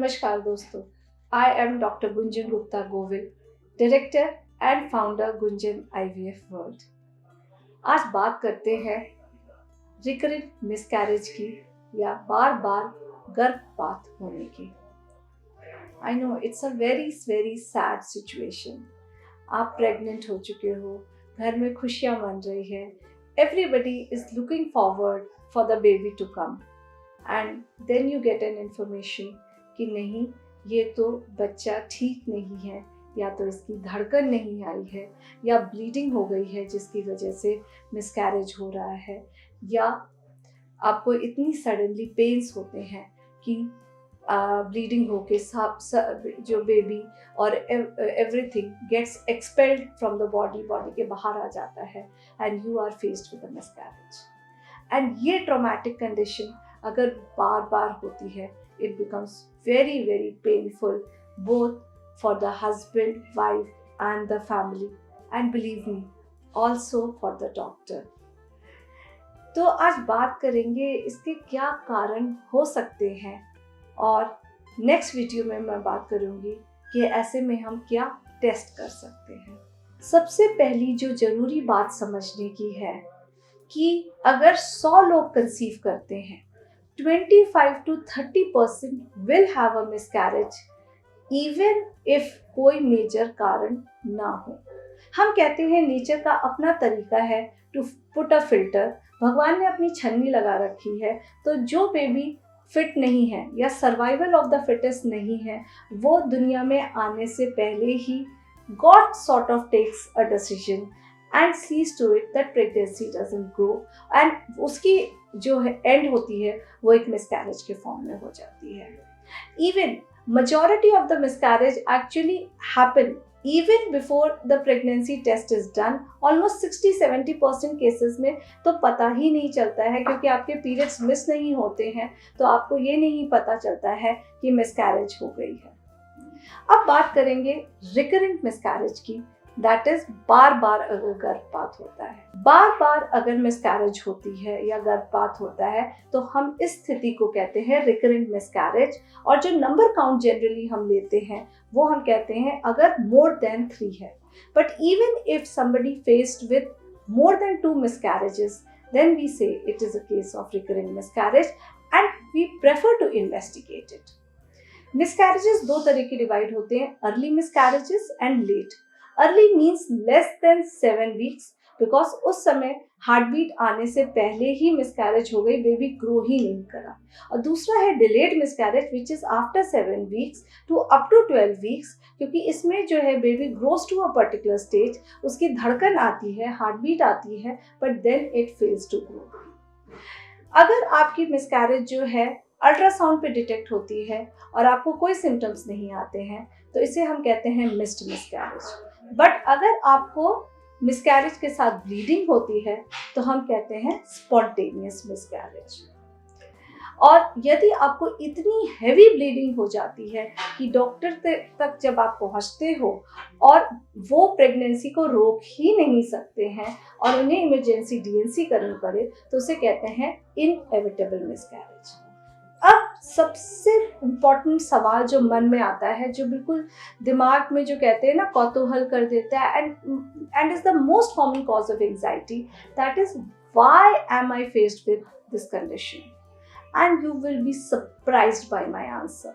नमस्कार दोस्तों, I am doctor Gunjan Gupta Govil, director and founder Gunjan IVF world. आज बात करते हैं रिकरेंट मिसकैरेज की या बार बार गर्भपात होने की। I know it's a very sad situation. आप प्रेग्नेंट हो चुके हो, घर में खुशियाँ मन रही है, everybody is looking forward for the baby to come and then you get an information कि नहीं, ये तो बच्चा ठीक नहीं है, या तो इसकी धड़कन नहीं आई है, या ब्लीडिंग हो गई है जिसकी वजह से मिसकैरेज हो रहा है, या आपको इतनी सडनली पेन्स होते हैं कि ब्लीडिंग होके जो बेबी और everything gets expelled from the body के बाहर आ जाता है and you are faced with a miscarriage. And ये ट्रॉमेटिक कंडीशन अगर बार बार होती है, it becomes very painful both for the husband, wife and the family, and believe me, also for the doctor. तो आज बात करेंगे इसके क्या कारण हो सकते हैं, और नेक्स्ट वीडियो में मैं बात करूंगी कि ऐसे में हम क्या टेस्ट कर सकते हैं। सबसे पहली जो जरूरी बात समझने की है कि अगर 100 लोग कंसीव करते हैं, 25 to 30% will have a miscarriage even if कोई मेजर कारण ना हो। हम कहते हैं नेचर का अपना तरीका है टू पुट अ फिल्टर। भगवान ने अपनी छन्नी लगा रखी है, तो जो बेबी फिट नहीं है या सर्वाइवल ऑफ द फिटेस्ट नहीं है, वो दुनिया में आने से पहले ही god sort of takes a decision and sees to it that pregnancy doesn't grow, and उसकी जो है एंड होती है वो एक मिसकैरेज के फॉर्म में हो जाती है। Even majority of the miscarriage actually happen even before the pregnancy test is done. Almost 60-70% cases में तो पता ही नहीं चलता है, क्योंकि आपके पीरियड्स मिस नहीं होते हैं, तो आपको ये नहीं पता चलता है कि मिसकैरेज हो गई है। अब बात करेंगे रिकरेंट मिसकैरेज की, दैट इज बार बार अगर गर्भपात होता है। बार बार अगर मिसकैरेज होती है या गर्भपात होता है तो हम इस स्थिति को कहते हैं रिकरेंट मिसकैरेज। और जो नंबर काउंट जनरली हम लेते हैं वो हम कहते हैं अगर मोर देन 3 है। But even if somebody faced with more than 2 miscarriages, then we say it is a case of recurrent miscarriage and we prefer to investigate it. Miscarriages 2 तरह के डिवाइड होते हैं, early miscarriages and let. Early means less than 7 weeks, because उस समय heart beat आने से पहले ही miscarriage हो गई, बेबी ग्रो ही नहीं करा। और दूसरा है delayed miscarriage which is after 7 weeks to up to 12 weeks, क्योंकि इसमें जो है baby grows to a particular stage, उसकी धड़कन आती है, हार्ट बीट आती है, but then it fails to grow. अगर आपकी मिसकैरेज जो है अल्ट्रासाउंड पे डिटेक्ट होती है और आपको कोई सिम्टम्स नहीं आते हैं, तो इसे हम कहते हैं मिस्ड मिसकैरेज। बट अगर आपको मिसकैरेज के साथ ब्लीडिंग होती है तो हम कहते हैं स्पॉन्टेनियस मिसकैरेज। और यदि आपको इतनी हैवी ब्लीडिंग हो जाती है कि डॉक्टर तक जब आप पहुंचते हो और वो प्रेगनेंसी को रोक ही नहीं सकते हैं और उन्हें इमरजेंसी DNC करनी पड़े, तो उसे कहते हैं इनएविटेबल मिसकैरेज। अब सबसे इम्पॉर्टेंट सवाल जो मन में आता है, जो बिल्कुल दिमाग में जो कहते हैं ना कौतूहल कर देता है, and is the most common cause of anxiety, that is why am I faced with this condition. And you will be surprised by my answer.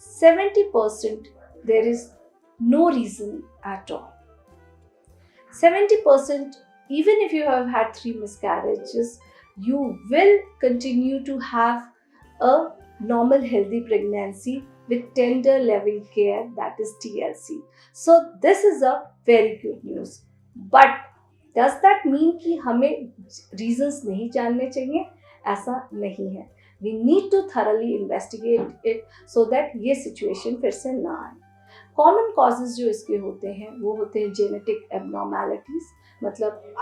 70% there is no reason at all. 70% even if you have had 3 miscarriages, you will continue to have a normal healthy pregnancy with tender loving care, that is TLC. So this is a very good news. But does that mean कि हमें reasons नहीं जानने चाहिए? ऐसा नहीं है। We need to thoroughly investigate it so that ये situation फिर से ना आए। कॉमन कॉजेज जो इसके होते हैं वो होते हैं जेनेटिक एबनॉर्मेलिटीज, मतलब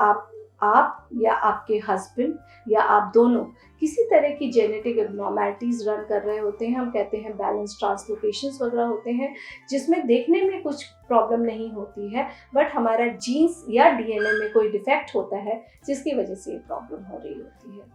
आप या आपके हस्बैंड या आप दोनों किसी तरह की जेनेटिक एबनॉर्मेलिटीज रन कर रहे होते हैं। हम कहते हैं बैलेंस ट्रांसलोकेशंस वगैरह होते हैं, जिसमें देखने में कुछ प्रॉब्लम नहीं होती है, बट हमारा जीन्स या DNA में कोई डिफेक्ट होता है जिसकी वजह से ये प्रॉब्लम हो रही होती है।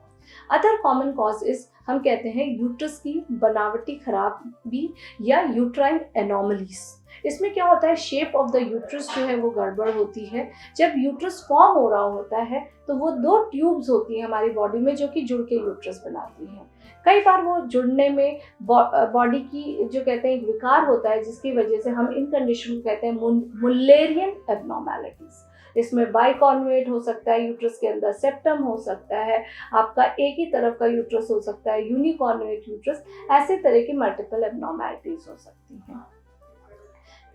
अदर कॉमन कॉज इज हम कहते हैं यूट्रस की बनावटी खराबी या यूट्राइन एनोमलीज। इसमें क्या होता है, शेप ऑफ द यूट्रस जो है वो गड़बड़ होती है। जब यूट्रस फॉर्म हो रहा होता है तो वो दो ट्यूब्स होती हैं हमारी बॉडी में जो कि जुड़ के यूट्रस बनाती हैं। कई बार वो जुड़ने में बॉडी की जो कहते हैं एक विकार होता है, जिसकी वजह से हम इन कंडीशन को कहते हैं मुल्लेरियन एब्नॉर्मेलिटीज। इसमें बाइकॉन्वेट हो सकता है, यूट्रस के अंदर सेप्टम हो सकता है, आपका एक ही तरफ का यूट्रस हो सकता है, यूनिकॉन्वेट यूट्रस, ऐसे तरह की मल्टीपल एब्नॉर्मेलिटीज हो सकती हैं।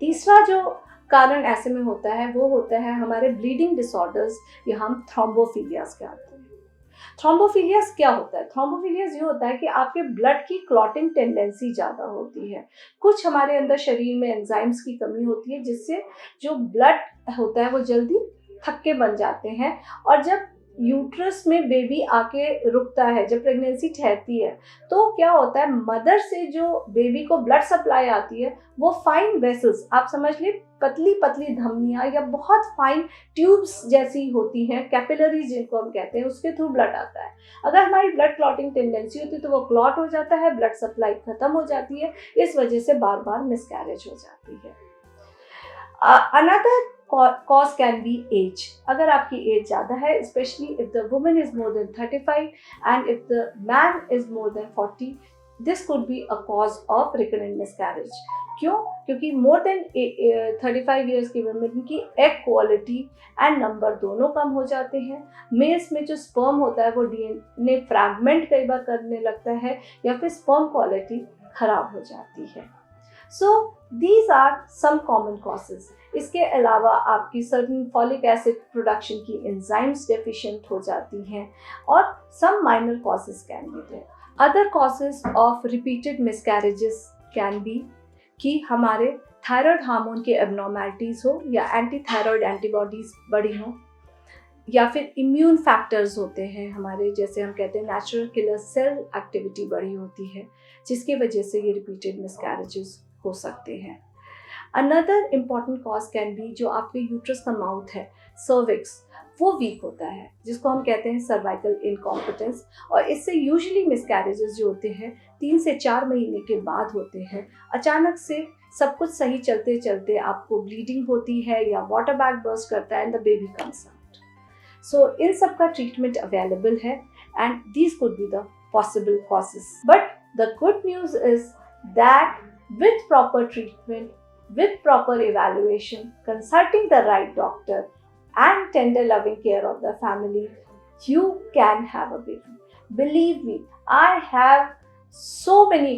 तीसरा जो कारण ऐसे में होता है वो होता है हमारे ब्लीडिंग डिसऑर्डर्स या हम थ्रोम्बोफिलियाज कहते हैं। थ्रोम्बोफिलियाज क्या होता है? थ्रोम्बोफिलियाज ये होता है कि आपके ब्लड की क्लॉटिंग टेंडेंसी ज़्यादा होती है। कुछ हमारे अंदर शरीर में एंजाइम्स की कमी होती है जिससे जो ब्लड होता है वो जल्दी थक्के बन जाते हैं, और जब यूट्रस में बेबी आके रुकता है, जब प्रेगनेंसी ठहरती है, तो क्या होता है, मदर से जो बेबी को ब्लड सप्लाई आती है वो फाइन वेसल्स, आप समझ लीजिए पतली पतली धमनियाँ या बहुत फाइन ट्यूब्स जैसी होती हैं, कैपिलरीज जिनको हम कहते हैं, उसके थ्रू ब्लड आता है। अगर हमारी ब्लड क्लॉटिंग टेंडेंसी होती है तो वो क्लॉट हो जाता है, ब्लड सप्लाई खत्म हो जाती है, इस वजह से बार बार मिसकैरेज हो जाती है। Another cause can be age. अगर आपकी एज ज़्यादा है, especially if the woman is more than 35 and if the man is more than 40, this could be a cause of recurrent miscarriage. क्यों? क्योंकि more than 35 years की women की egg quality and number दोनों कम हो जाते हैं। मेल्स में जो sperm होता है वो DNA fragment कई बार करने लगता है, या फिर sperm quality खराब हो जाती है। So these are some common causes. इसके अलावा आपकी certain folic acid production की enzymes deficient हो जाती हैं, और some minor causes can be there. Other causes of repeated miscarriages can be कि हमारे थायराइड हार्मोन के abnormalities हो, या एंटी थायराइड एंटीबॉडीज बढ़ी हो, या फिर इम्यून फैक्टर्स होते हैं हमारे, जैसे हम कहते हैं नेचुरल किलर सेल एक्टिविटी बढ़ी होती है, जिसकी वजह से ये रिपीटेड मिसकैरेजेस हो सकते हैं। Another important cause can be जो आपके यूट्रस का माउथ है, सर्विक्स, वो वीक होता है, जिसको हम कहते हैं सर्वाइकल इनकॉम्पिटेंस, और इससे यूजुअली मिसकैरेजेस जो होते हैं 3 से 4 महीने के बाद होते हैं। अचानक से सब कुछ सही चलते चलते आपको ब्लीडिंग होती है या वाटर बैग बर्स्ट करता है and the baby comes out. So इन सब का ट्रीटमेंट अवेलेबल है and these could be the possible causes. But the good news is that with proper treatment, with proper evaluation, consulting the right doctor and tender loving care of the family, you can have a baby. Believe me, I have so many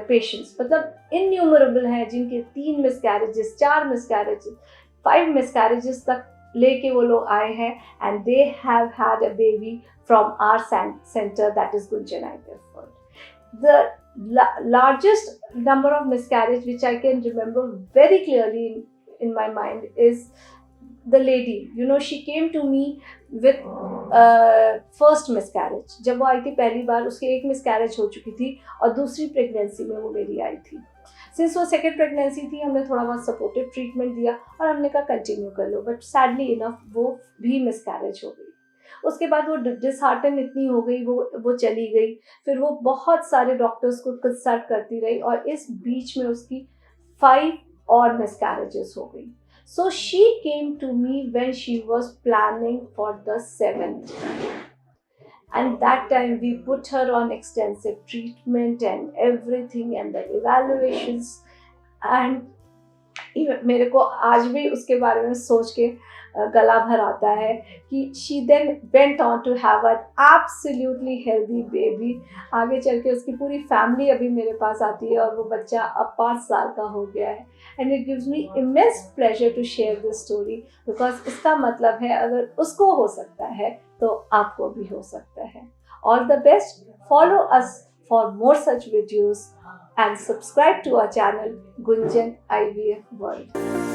patients, मतलब innumerable हैं जिनके 3 miscarriages, 4 miscarriages, 5 miscarriages तक लेके वो लोग आए हैं, and they have had a baby from our center, that is Gunjan IVF World. The largest number of miscarriage which I can remember very clearly in my mind is the lady, she came to me with first miscarriage. जब वो आई थी पहली बार, उसकी एक miscarriage हो चुकी थी और दूसरी प्रेगनेंसी में वो मेरी आई थी। सिंस वो सेकेंड प्रेगनेंसी थी, हमने थोड़ा बहुत सपोर्टिव ट्रीटमेंट दिया और हमने कहा कंटिन्यू कर लो, बट सैडली इनफ वो भी मिसकैरेज हो गई। उसके बाद वो डिसहार्टन इतनी हो गई, वो चली गई। फिर वो बहुत सारे डॉक्टर्स को कंसल्ट करती रही और इस बीच में उसकी 5 और मिसकैरेजेस हो गई। So she came to me when she was planning for the 7th, and that time we put her on extensive treatment and everything and the evaluations, and मेरे को आज भी उसके बारे में सोच के गला भर आता है कि she then went on to have an absolutely healthy baby. आगे चल के उसकी पूरी फैमिली अभी मेरे पास आती है और वो बच्चा अब 5 साल का हो गया है। And it gives me immense pleasure to share this story, because इसका मतलब है अगर उसको हो सकता है तो आपको भी हो सकता है। All the best. Follow us for more such videos and subscribe to our channel Gunjan IVF World.